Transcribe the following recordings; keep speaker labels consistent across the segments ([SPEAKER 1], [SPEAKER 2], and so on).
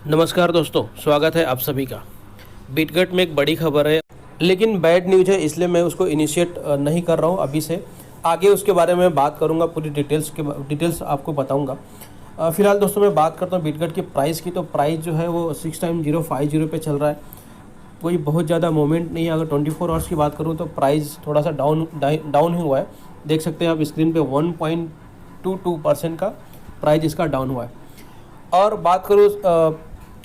[SPEAKER 1] नमस्कार दोस्तों, स्वागत है आप सभी का। बिटगट में एक बड़ी खबर है, लेकिन बैड न्यूज़ है, इसलिए मैं उसको इनिशिएट नहीं कर रहा हूँ अभी से। आगे उसके बारे में बात करूँगा, पूरी डिटेल्स आपको बताऊँगा। फिलहाल दोस्तों मैं बात करता हूँ बिटगट की प्राइस की। तो प्राइस जो है वो 6.050 पे चल रहा है। कोई बहुत ज़्यादा मूवमेंट नहीं है। अगर 24 आवर्स की बात करूँ तो प्राइस थोड़ा सा डाउन ही हुआ है। देख सकते हैं आप स्क्रीन पे 1.22% का प्राइस इसका डाउन हुआ है। और बात करूँ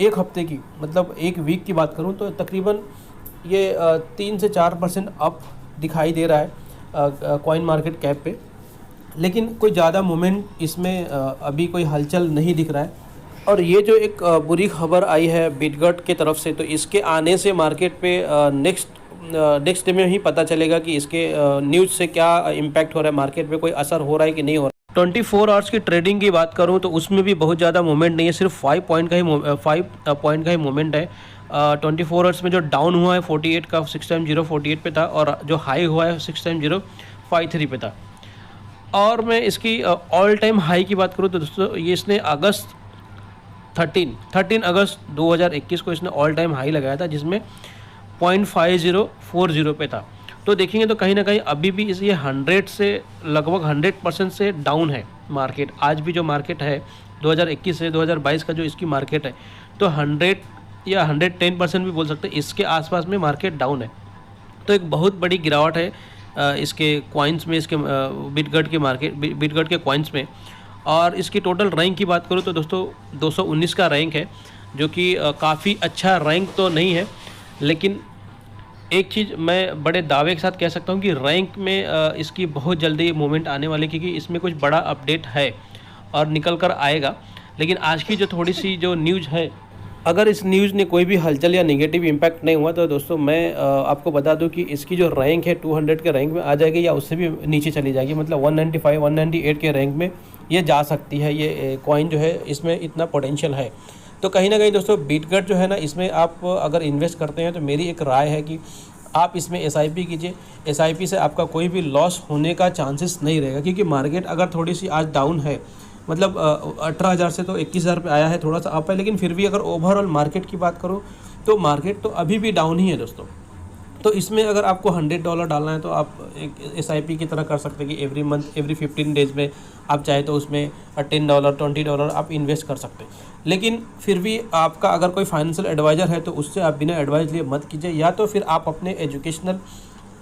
[SPEAKER 1] एक हफ्ते की, मतलब एक वीक की बात करूं तो तकरीबन ये 3 से 4% अप दिखाई दे रहा है कॉइन मार्केट कैप पे। लेकिन कोई ज़्यादा मूवमेंट इसमें अभी कोई हलचल नहीं दिख रहा है। और ये जो एक बुरी खबर आई है बिटगट के तरफ से, तो इसके आने से मार्केट पे नेक्स्ट डे में ही पता चलेगा कि इसके न्यूज़ से क्या इम्पैक्ट हो रहा है, मार्केट पे कोई असर हो रहा है कि नहीं हो रहा है। 24 आवर्स की ट्रेडिंग की बात करूं तो उसमें भी बहुत ज़्यादा मूवमेंट नहीं है, सिर्फ 5 पॉइंट का ही मूवमेंट है। 24 आवर्स में जो डाउन हुआ है 48 का 6.048 पे था, और जो हाई हुआ है 6.053 पे था। और मैं इसकी ऑल टाइम हाई की बात करूं तो दोस्तों ये इसने 13 अगस्त 2021 को इसने ऑल टाइम हाई लगाया था, जिसमें 0.5040 पे था। तो देखेंगे तो कहीं ना कहीं अभी भी ये 100 से लगभग 100% से डाउन है मार्केट। आज भी जो मार्केट है 2021 से 2022 का जो इसकी मार्केट है, तो 100 या 110% भी बोल सकते हैं, इसके आसपास में मार्केट डाउन है। तो एक बहुत बड़ी गिरावट है इसके कॉइन्स में, इसके बिटगट के कॉइन्स में। और इसकी टोटल रैंक की बात करूँ तो दोस्तों 219 का रैंक है, जो कि काफ़ी अच्छा रैंक तो नहीं है। लेकिन एक चीज़ मैं बड़े दावे के साथ कह सकता हूँ कि रैंक में इसकी बहुत जल्दी मूवमेंट आने वाली, क्योंकि इसमें कुछ बड़ा अपडेट है और निकल कर आएगा। लेकिन आज की जो थोड़ी सी जो न्यूज़ है, अगर इस न्यूज़ ने कोई भी हलचल या नेगेटिव इम्पैक्ट नहीं हुआ तो दोस्तों मैं आपको बता दूं कि इसकी जो रैंक है 200 के रैंक में आ जाएगी, या उससे भी नीचे चली जाएगी। मतलब 195 198 के रैंक में ये जा सकती है। ये कॉइन जो है इसमें इतना पोटेंशियल है। तो कहीं ना कहीं दोस्तों बिटगट जो है ना, इसमें आप अगर इन्वेस्ट करते हैं तो मेरी एक राय है कि आप इसमें एसआईपी कीजिए। एसआईपी से आपका कोई भी लॉस होने का चांसेस नहीं रहेगा, क्योंकि मार्केट अगर थोड़ी सी आज डाउन है, मतलब 18,000 से तो 21,000 पे आया है, थोड़ा सा अप है। लेकिन फिर भी अगर ओवरऑल मार्केट की बात करो तो मार्केट तो अभी भी डाउन ही है दोस्तों। तो इसमें अगर आपको $100 डालना है तो आप एक एसआईपी की तरह कर सकते हैं कि एवरी मंथ, एवरी 15 डेज़ में आप चाहे तो उसमें $10 $20 आप इन्वेस्ट कर सकते हैं। लेकिन फिर भी आपका अगर कोई फाइनेंशियल एडवाइज़र है तो उससे आप बिना एडवाइस लिए मत कीजिए, या तो फिर आप अपने एजुकेशनल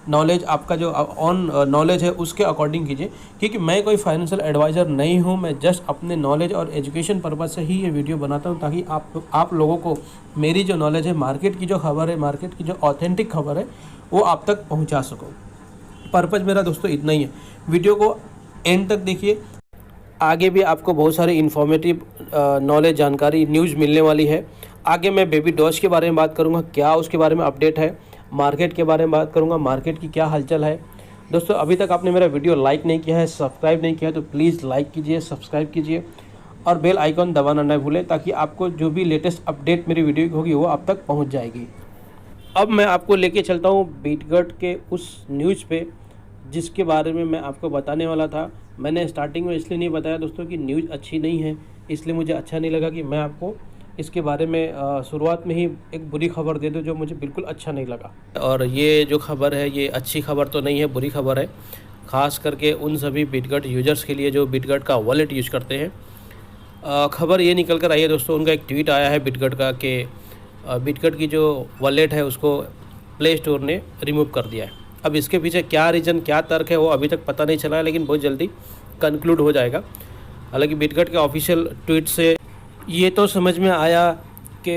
[SPEAKER 1] नॉलेज, आपका जो ऑन नॉलेज है उसके अकॉर्डिंग कीजिए। क्योंकि मैं कोई फाइनेंशियल एडवाइज़र नहीं हूँ, मैं जस्ट अपने नॉलेज और एजुकेशन पर्पज़ से ही ये वीडियो बनाता हूँ, ताकि आप लोगों को मेरी जो नॉलेज है, मार्केट की जो खबर है, मार्केट की जो ऑथेंटिक खबर है, वो आप तक पहुँचा सकूँ। पर्पज़ मेरा दोस्तों इतना ही है। वीडियो को एंड तक देखिए, आगे भी आपको बहुत सारी इन्फॉर्मेटिव नॉलेज, जानकारी, न्यूज़ मिलने वाली है। आगे मैं बेबी डॉज के बारे में बात करूँगा, क्या उसके बारे में अपडेट है। मार्केट के बारे में बात करूंगा, मार्केट की क्या हलचल है। दोस्तों अभी तक आपने मेरा वीडियो लाइक नहीं किया है, सब्सक्राइब नहीं किया है, तो प्लीज़ लाइक कीजिए, सब्सक्राइब कीजिए और बेल आइकॉन दबाना न भूलें, ताकि आपको जो भी लेटेस्ट अपडेट मेरी वीडियो की होगी वो आप तक पहुंच जाएगी। अब मैं आपको लेके चलता हूं बिटगट के उस न्यूज़ पे जिसके बारे में मैं आपको बताने वाला था। मैंने स्टार्टिंग में इसलिए नहीं बताया दोस्तों कि न्यूज़ अच्छी नहीं है, इसलिए मुझे अच्छा नहीं लगा कि मैं आपको इसके बारे में शुरुआत में ही एक बुरी खबर दे दूं, जो मुझे बिल्कुल अच्छा नहीं लगा। और ये जो खबर है ये अच्छी खबर तो नहीं है, बुरी खबर है, ख़ास करके उन सभी बिटगट यूजर्स के लिए जो बिटगट का वॉलेट यूज करते हैं। खबर ये निकल कर आई है दोस्तों, उनका एक ट्वीट आया है बिटगट का कि बिटगट की जो वॉलेट है उसको प्ले स्टोर ने रिमूव कर दिया है। अब इसके पीछे क्या रीज़न, क्या तर्क है, वो अभी तक पता नहीं चला है, लेकिन बहुत जल्दी कंक्लूड हो जाएगा। हालांकि बिटगट के ऑफिशियल ट्वीट से ये तो समझ में आया कि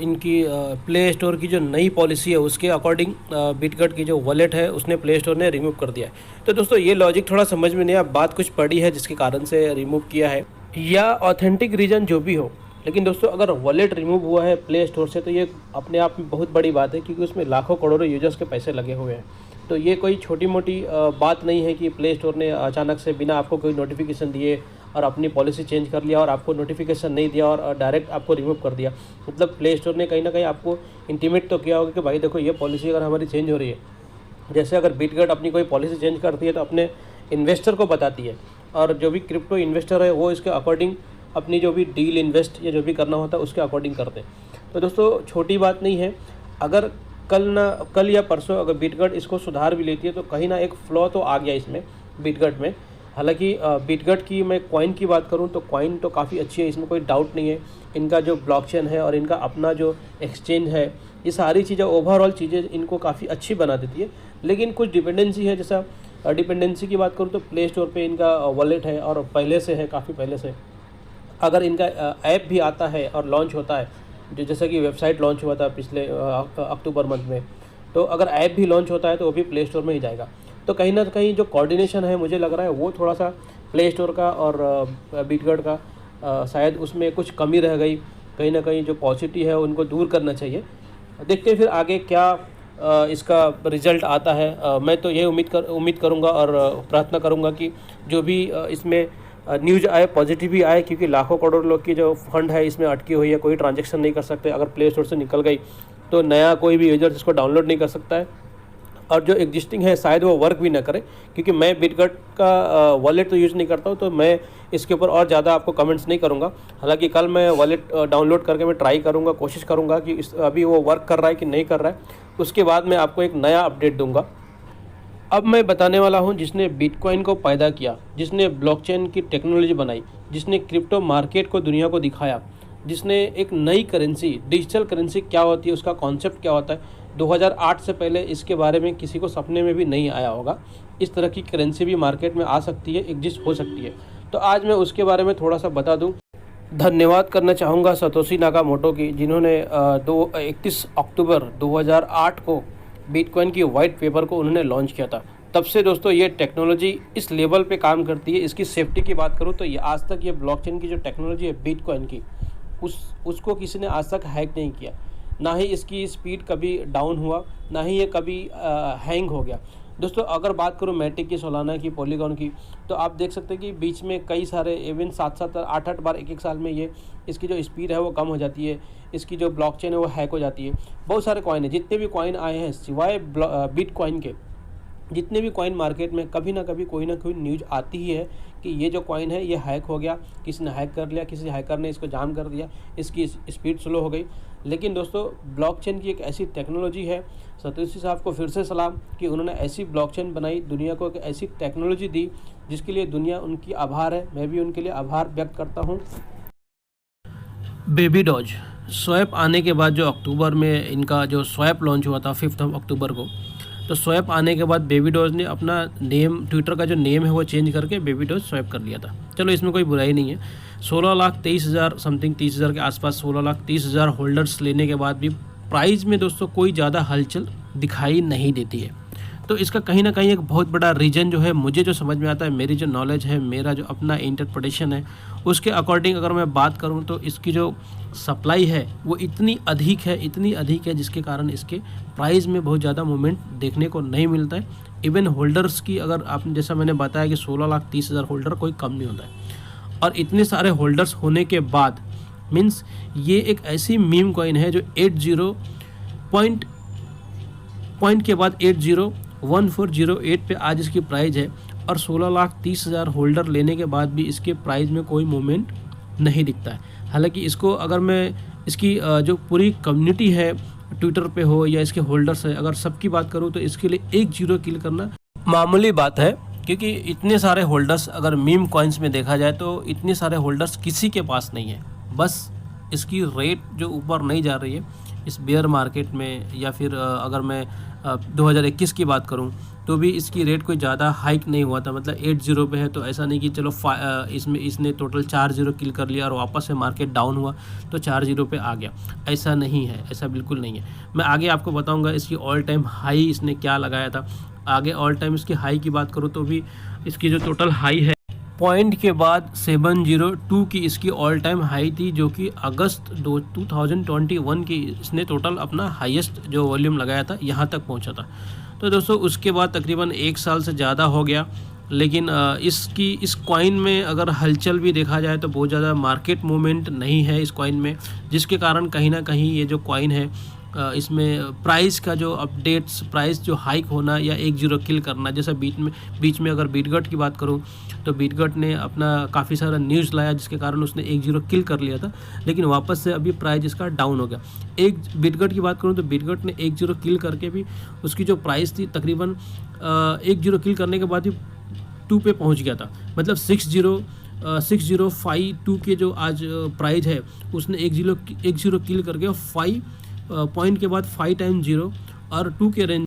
[SPEAKER 1] इनकी प्ले स्टोर की जो नई पॉलिसी है उसके अकॉर्डिंग बिटगट की जो वॉलेट है उसने प्ले स्टोर ने रिमूव कर दिया है। तो दोस्तों ये लॉजिक थोड़ा समझ में नहीं आया, बात कुछ पड़ी है जिसके कारण से रिमूव किया है, या ऑथेंटिक रीज़न जो भी हो। लेकिन दोस्तों अगर वॉलेट रिमूव हुआ है प्ले स्टोर से तो ये अपने आप में बहुत बड़ी बात है, क्योंकि उसमें लाखों करोड़ों यूजर्स के पैसे लगे हुए हैं। तो ये कोई छोटी मोटी बात नहीं है कि प्ले स्टोर ने अचानक से बिना आपको कोई नोटिफिकेशन दिए और अपनी पॉलिसी चेंज कर लिया और आपको नोटिफिकेशन नहीं दिया और डायरेक्ट आपको रिमूव कर दिया। मतलब प्ले स्टोर ने कहीं ना कहीं आपको इंटीमेट तो किया होगा कि भाई देखो ये पॉलिसी अगर हमारी चेंज हो रही है। जैसे अगर बिटगट अपनी कोई पॉलिसी चेंज करती है तो अपने इन्वेस्टर को बताती है, और जो भी क्रिप्टो इन्वेस्टर है वो इसके अकॉर्डिंग अपनी जो भी डील इन्वेस्ट या जो भी करना होता है उसके अकॉर्डिंग करते हैं। तो दोस्तों छोटी बात नहीं है, अगर कल या परसों अगर बिटगट इसको सुधार भी लेती है तो कहीं ना एक फ्लॉ तो आ गया इसमें बिटगट में। हालांकि बिटगट की मैं कॉइन की बात करूं तो कॉइन तो काफ़ी अच्छी है, इसमें कोई डाउट नहीं है। इनका जो ब्लॉकचेन है और इनका अपना जो एक्सचेंज है, ये सारी चीज़ें ओवरऑल चीज़ें इनको काफ़ी अच्छी बना देती है। लेकिन कुछ डिपेंडेंसी है, जैसा डिपेंडेंसी की बात करूँ तो प्ले स्टोर पे इनका वॉलेट है और पहले से है, काफ़ी पहले से। अगर इनका ऐप भी आता है और लॉन्च होता है, जो जैसा कि वेबसाइट लॉन्च हुआ था पिछले अक्टूबर मंथ में, तो अगर ऐप भी लॉन्च होता है तो वो भी प्ले स्टोर में ही जाएगा। तो कहीं ना कहीं जो कोऑर्डिनेशन है मुझे लग रहा है वो थोड़ा सा प्ले स्टोर का और बिटगट का शायद उसमें कुछ कमी रह गई। कहीं ना कहीं जो पॉजिटिव है उनको दूर करना चाहिए। देखते हैं फिर आगे क्या इसका रिज़ल्ट आता है। मैं तो ये उम्मीद करूँगा और प्रार्थना करूँगा कि जो भी इसमें न्यूज़ आए पॉजिटिव ही आए, क्योंकि लाखों करोड़ लोग की जो फंड है इसमें अटकी हुई है, कोई ट्रांजैक्शन नहीं कर सकते। अगर प्ले स्टोर से निकल गई तो नया कोई भी यूज़र इसको डाउनलोड नहीं कर सकता है, और जो एग्जिस्टिंग है शायद वो वर्क भी ना करे। क्योंकि मैं बिटगट का वॉलेट तो यूज़ नहीं करता हूँ, तो मैं इसके ऊपर और ज़्यादा आपको कमेंट्स नहीं करूँगा। हालांकि कल मैं वॉलेट डाउनलोड करके मैं ट्राई करूँगा, कोशिश करूँगा कि अभी वो वर्क कर रहा है कि नहीं कर रहा है, उसके बाद मैं आपको एक नया अपडेट दूँगा। अब मैं बताने वाला हूं जिसने बिटकॉइन को पैदा किया, जिसने ब्लॉकचेन की टेक्नोलॉजी बनाई, जिसने क्रिप्टो मार्केट को दुनिया को दिखाया, जिसने एक नई करेंसी, डिजिटल करेंसी क्या होती है, उसका कॉन्सेप्ट क्या होता है। 2008 से पहले इसके बारे में किसी को सपने में भी नहीं आया होगा। इस तरह की करेंसी भी मार्केट में आ सकती है, एग्जिस्ट हो सकती है। तो आज मैं उसके बारे में थोड़ा सा बता दूँ। धन्यवाद करना चाहूँगा सतोशी नाकामोटो की, जिन्होंने 31 अक्टूबर 2008 को बिटकॉइन की वाइट पेपर को उन्होंने लॉन्च किया था। तब से दोस्तों ये टेक्नोलॉजी इस लेवल पे काम करती है। इसकी सेफ्टी की बात करूँ तो ये आज तक ये ब्लॉकचेन की जो टेक्नोलॉजी है बिटकॉइन की, उसको किसी ने आज तक हैक नहीं किया। ना ही इसकी स्पीड कभी डाउन हुआ, ना ही ये कभी हैंग हो गया। दोस्तों अगर बात करूँ मैटिक की, सोलाना की, पॉलीगॉन की, तो आप देख सकते हैं कि बीच में कई सारे इवन 7-7 8-8 बार एक साल में ये इसकी जो स्पीड है वो कम हो जाती है, इसकी जो ब्लॉकचेन है वो हैक हो जाती है। बहुत सारे कॉइन है, जितने भी कॉइन आए हैं सिवाय बिटकॉइन के, जितने भी कॉइन मार्केट में कभी ना कभी कोई ना कोई न्यूज़ आती ही है कि ये जो कॉइन है ये हैक हो गया, किसी ने हैक कर लिया, किसी हैकर ने इसको जाम कर दिया, इसकी स्पीड स्लो हो गई। लेकिन दोस्तों ब्लॉकचेन की एक ऐसी टेक्नोलॉजी है, सतोशी साहब को फिर से सलाम कि उन्होंने ऐसी ब्लॉकचेन बनाई, दुनिया को एक ऐसी टेक्नोलॉजी दी जिसके लिए दुनिया उनकी आभार है। मैं भी उनके लिए आभार व्यक्त करता हूँ। बेबी डॉज स्वैप आने के बाद जो अक्टूबर में इनका जो स्वैप लॉन्च हुआ था 5 अक्टूबर को, तो स्वैप आने के बाद बेबी डॉज ने अपना नेम, ट्विटर का जो नेम है वो चेंज करके बेबी डॉज स्वैप कर लिया था। चलो इसमें कोई बुराई नहीं है। 16,23,000 समथिंग 30,000 के आसपास 16,30,000 होल्डर्स लेने के बाद भी प्राइस में दोस्तों कोई ज़्यादा हलचल दिखाई नहीं देती है। तो इसका कहीं ना कहीं एक बहुत बड़ा रीज़न जो है, मुझे जो समझ में आता है, मेरी जो नॉलेज है, मेरा जो अपना इंटरप्रिटेशन है, उसके अकॉर्डिंग अगर मैं बात करूं तो इसकी जो सप्लाई है वो इतनी अधिक है जिसके कारण इसके प्राइस में बहुत ज़्यादा मूवमेंट देखने को नहीं मिलता है। इवन होल्डर्स की अगर आपने, जैसा मैंने बताया कि 16,30,000 होल्डर कोई कम नहीं होता है, और इतने सारे होल्डर्स होने के बाद मीन्स ये एक ऐसी मीम कॉइन है जो 80 पॉइंट के बाद 801408 पे आज इसकी प्राइस है, और 16,30,000 होल्डर लेने के बाद भी इसके प्राइस में कोई मूवमेंट नहीं दिखता है। हालांकि इसको अगर मैं इसकी जो पूरी कम्युनिटी है ट्विटर पे हो या इसके होल्डर्स है, अगर सबकी बात करूँ तो इसके लिए 1 जीरो किल करना मामूली बात है। क्योंकि इतने सारे होल्डर्स अगर मीम कॉइन्स में देखा जाए तो इतने सारे होल्डर्स किसी के पास नहीं है। बस इसकी रेट जो ऊपर नहीं जा रही है इस बेयर मार्केट में, या फिर अगर मैं 2021 की बात करूं तो भी इसकी रेट कोई ज़्यादा हाइक नहीं हुआ था। मतलब 80 पे है, तो ऐसा नहीं कि चलो इसमें इसने टोटल 4 जीरो किल कर लिया और वापस से मार्केट डाउन हुआ तो 4 जीरो पे आ गया, ऐसा नहीं है, ऐसा बिल्कुल नहीं है। मैं आगे आपको बताऊंगा इसकी ऑल टाइम हाई इसने क्या लगाया था। आगे ऑल टाइम इसकी हाई की बात करूँ तो भी इसकी जो टोटल हाई है पॉइंट के बाद 702 की इसकी ऑल टाइम हाई थी, जो कि अगस्त 2021 की इसने टोटल अपना हाईएस्ट जो वॉल्यूम लगाया था यहाँ तक पहुँचा था। तो दोस्तों उसके बाद तकरीबन 1 साल से ज़्यादा हो गया, लेकिन इस कॉइन में अगर हलचल भी देखा जाए तो बहुत ज़्यादा मार्केट मूवमेंट नहीं है इस कॉइन में, जिसके कारण कहीं ना कहीं ये जो कॉइन है इसमें प्राइस का जो अपडेट्स, प्राइस जो हाइक होना या 1-0 किल करना, जैसा बीच में अगर बीटगट की बात करूं तो बीटगट ने अपना काफ़ी सारा न्यूज़ लाया जिसके कारण उसने 1-0 किल कर लिया था, लेकिन वापस से अभी प्राइस इसका डाउन हो गया। एक बीटगट की बात करूं तो बीटगट ने 1-0 किल करके भी उसकी जो प्राइस थी तकरीबन 1-0 किल करने के बाद ही 2 पे पहुंच गया था, मतलब 6052 के जो आज प्राइस है उसने 1-0 किल करके 5 पॉइंट के बाद 5 टाइम 0 और 2 के रेंज